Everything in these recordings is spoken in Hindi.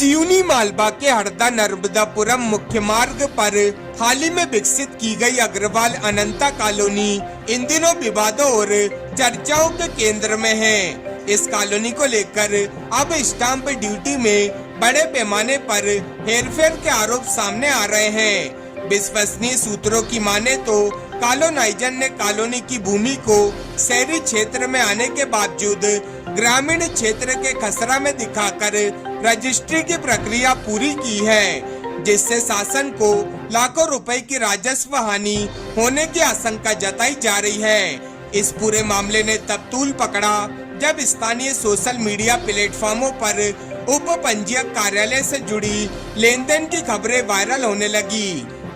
सियूनी मालवा के हरदा नर्मदापुरम मुख्य मार्ग पर हाल ही में विकसित की गई अग्रवाल अनंता कॉलोनी इन दिनों विवादों और चर्चाओं के केंद्र में है। इस कॉलोनी को लेकर अब स्टाम्प ड्यूटी में बड़े पैमाने पर हेरफेर के आरोप सामने आ रहे हैं। विश्वसनीय सूत्रों की माने तो कॉलोनाइजर ने कॉलोनी की भूमि को शहरी क्षेत्र में आने के बावजूद ग्रामीण क्षेत्र के खसरा में दिखाकर रजिस्ट्री की प्रक्रिया पूरी की है, जिससे शासन को लाखों रुपए की राजस्व हानि होने की आशंका जताई जा रही है। इस पूरे मामले ने तब तूल पकड़ा जब स्थानीय सोशल मीडिया प्लेटफॉर्मों पर उप पंजीयक कार्यालय से जुड़ी लेन देन की खबरें वायरल होने लगी।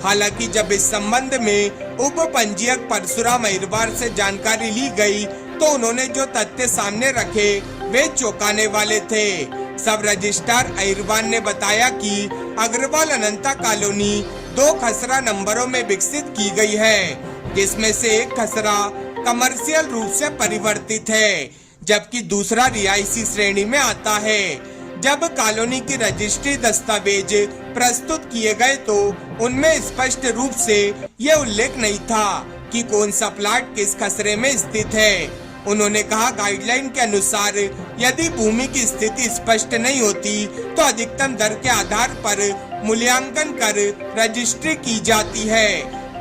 हालांकि जब इस संबंध में उप पंजीयक परशुराम अहिरवार से जानकारी ली गई तो उन्होंने जो तथ्य सामने रखे वे चौंकाने वाले थे। सब रजिस्ट्रार अहिरवार ने बताया कि अग्रवाल अनंता कॉलोनी 2 खसरा नंबरों में विकसित की गई है, जिसमें से एक खसरा कमर्शियल रूप से परिवर्तित है जबकि दूसरा रिहायशी श्रेणी में आता है। जब कॉलोनी की रजिस्ट्री दस्तावेज प्रस्तुत किए गए तो उनमें स्पष्ट रूप से यह उल्लेख नहीं था कि कौन सा प्लाट किस खसरे में स्थित है। उन्होंने कहा, गाइडलाइन के अनुसार यदि भूमि की स्थिति स्पष्ट नहीं होती तो अधिकतम दर के आधार पर मूल्यांकन कर रजिस्ट्री की जाती है।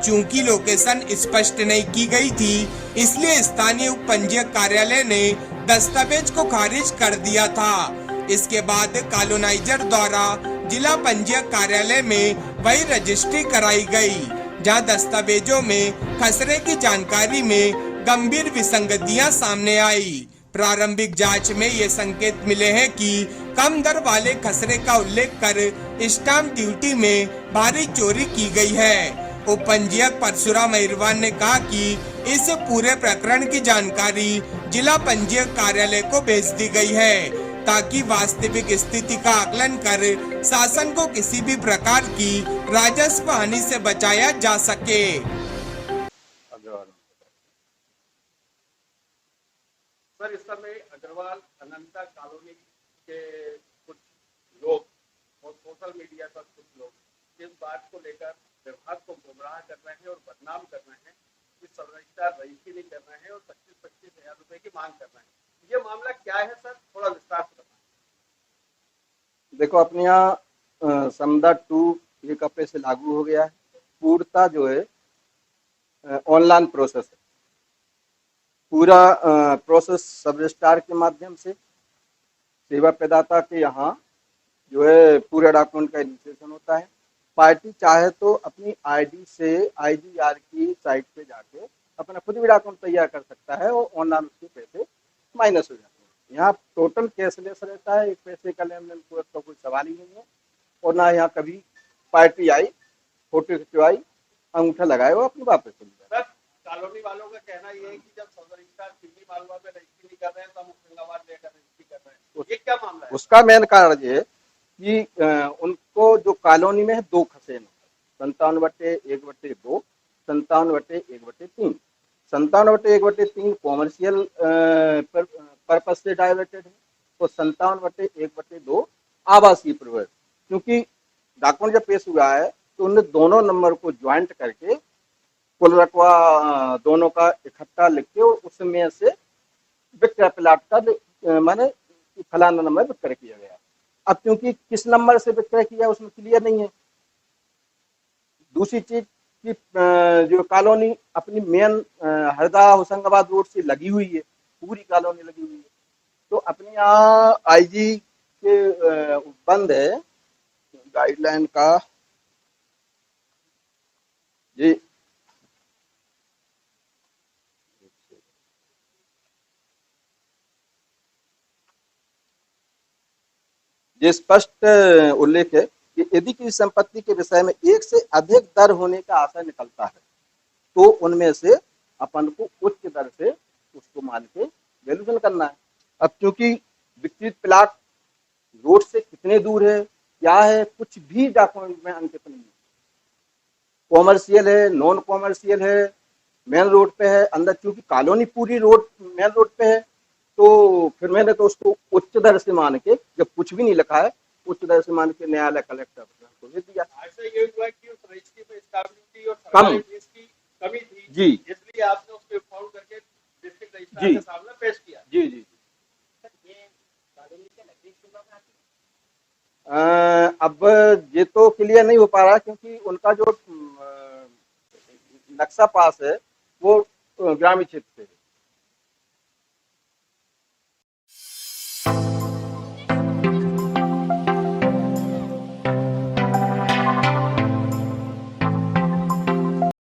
चूंकि लोकेशन स्पष्ट नहीं की गई थी, इसलिए स्थानीय उप पंजीयक कार्यालय ने दस्तावेज को खारिज कर दिया था। इसके बाद कॉलोनाइजर द्वारा जिला पंजीयक कार्यालय में वही रजिस्ट्री कराई गई, जहां दस्तावेजों में खसरे की जानकारी में गंभीर विसंगतियां सामने आई। प्रारंभिक जांच में ये संकेत मिले हैं कि कम दर वाले खसरे का उल्लेख कर स्टाम्प ड्यूटी में भारी चोरी की गई है। उप पंजीयक परशुराम अहिरवार ने कहा कि इस पूरे प्रकरण की जानकारी जिला पंजीयक कार्यालय को भेज दी गई है ताकि वास्तविक स्थिति का आकलन कर शासन को किसी भी प्रकार की राजस्व हानि से बचाया जा सके। सर, इस समय अग्रवाल अनंता कॉलोनी के कुछ लोग और सोशल मीडिया पर कुछ लोग इस बात को लेकर विभाग को गुमराह कर रहे हैं और बदनाम कर रहे हैं कि सब रजिस्ट्रार रजिस्ट्री नहीं कर रहे हैं और 25-25 हजार रुपए की मांग कर रहे हैं। ये मामला क्या है सर, थोड़ा विस्तार से बताएं। देखो, अपने यहाँ समदा 2 ये कपड़े से लागू हो गया है। पूर्णता जो है ऑनलाइन प्रोसेस है। पूरा प्रोसेस सब रजिस्ट्रार के माध्यम से सेवा प्रदाता के यहाँ जो है पूरा डॉक्यूमेंट का रजिस्ट्रेशन होता है। पार्टी चाहे तो अपनी आईडी से आईजीआर की साइट पे जाके अपना खुद भी डॉक्यूमेंट तैयार कर सकता है और ऑनलाइन उसके पैसे माइनस हो जाते हैं। यहाँ टोटल कैशलेस रहता है, एक पैसे का लेन देन का कोई सवाल ही नहीं है। और ना यहाँ कभी पार्टी आई, फोटो खिंचवाई, अंगूठा लगाए और अपनी वापस चली जाए। कॉलोनी वालों का कहना ये है कि जब सब रजिस्ट्रार सिवनी मालवा में रजिस्ट्री नहीं कर रहे हैं तो हम होशंगाबाद लेकर रजिस्ट्री कर रहे हैं। ये क्या मामला है? उसका मेन कारण ये है कि उनको जो कॉलोनी में है 2 खसरे हैं, 57/1/2, 57/1/3। 57/1/3 कॉमर्शियल पर्पज से डाइवर्टेड है और 57/1/2 आवासीय प्रयोग। क्योंकि डॉक्यूमेंट जब पेश हुआ है तो उन्होंने दोनों नंबर को ज्वाइंट करके कुल रकबा दोनों का इकट्ठा लिख के उसमें से विक्रय प्लाट का माने फलाना नंबर विक्रय किया गया। अब क्योंकि किस नंबर से विक्रय किया उसमें क्लियर नहीं है। दूसरी चीज कि जो कॉलोनी अपनी मेन हरदा होशंगाबाद रोड से लगी हुई है, पूरी कॉलोनी लगी हुई है, तो अपने यहाँ आईजी के बंद है गाइडलाइन का जी। ये स्पष्ट उल्लेख है कि यदि किसी संपत्ति के विषय में एक से अधिक दर होने का आशय निकलता है तो उनमें से अपन को उच्च दर से उसको मान के वैल्यूएशन करना है। अब क्योंकि विकसित प्लाट रोड से कितने दूर है, क्या है, कुछ भी डॉक्यूमेंट में अंकित नहीं है। कॉमर्शियल है, नॉन कॉमर्शियल है, मेन रोड पे है, अंदर क्योंकि कॉलोनी पूरी रोड मेन रोड पे है तो फिर मैंने तो उसको उच्च दर से मान के, जब कुछ भी नहीं लिखा है उच्च न्यायालय मान के न्यायालय कलेक्टर को भेज दिया। ऐसा ये हुआ कि उस रजिस्ट्री में स्टेबिलिटी और कम सरकारी फीस की कमी थी जी, इसलिए आपने उसको फाउंड करके डिस्ट्रिक्ट रजिस्ट्रार जी के सामने पेश किया। जी जी अब ये तो क्लियर नहीं हो पा रहा क्योंकि उनका जो नक्शा पास है वो ग्रामीण क्षेत्र से